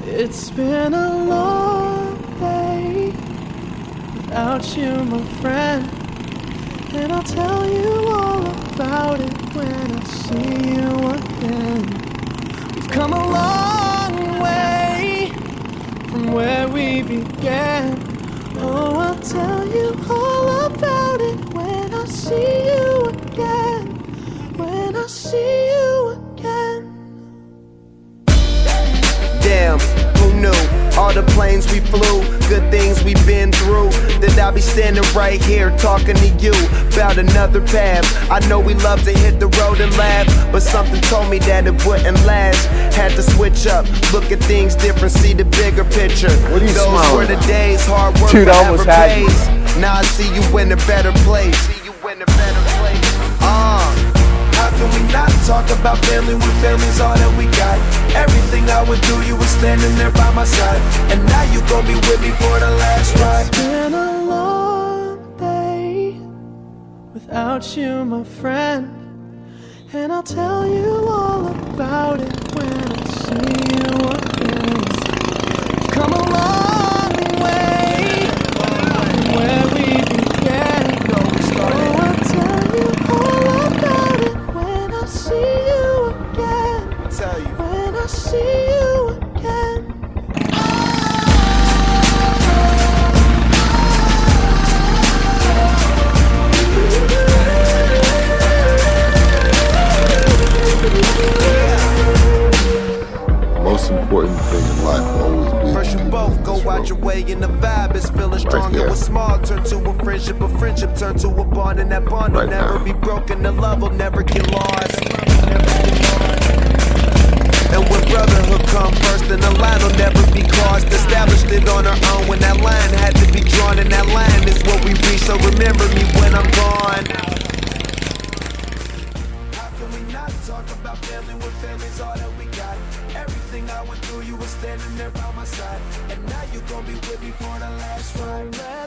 It's been a long day without you, my friend, and I'll tell you all about it when I see you again. We've come a long way from where we began. Oh, I'll tell you all about it when I see you again. When I see you again. Damn, who knew? All the planes we flew, good things we've been through, that I'll be standing right here talking to you about another path. I know we love to hit the road and laugh, but something told me that it wouldn't last. Had to switch up, look at things different, see the bigger picture. What are you Those smiling were the at? days, hard work Dude, I forever almost had you. pays. Now I see you in a better place. How can we not talk about family when family's all that we got? Everything I went through, you were standing there by my side, and now you gon' be with me for the last ride. It's been a long day without you, my friend, and I'll tell you all about it when I see you again. We've come a long way from where we began. Oh, I'll tell you all about it when I see you again. When I see you again. Most important thing in life will always be First you both go out your way and the vibe is feeling strong. here. It was small, turn to a friendship turn to a bond, and that bond will Right never now. be broken, the love will never get lost. And when brotherhood come first, then the line will never be crossed. Established it on our own when that line had to be drawn, and that line is what we reach, so remember me when I'm gone. How can we not talk about family when family's all that we got? Everything I went through, you were standing there by my side, and now you gon' be with me for the last ride.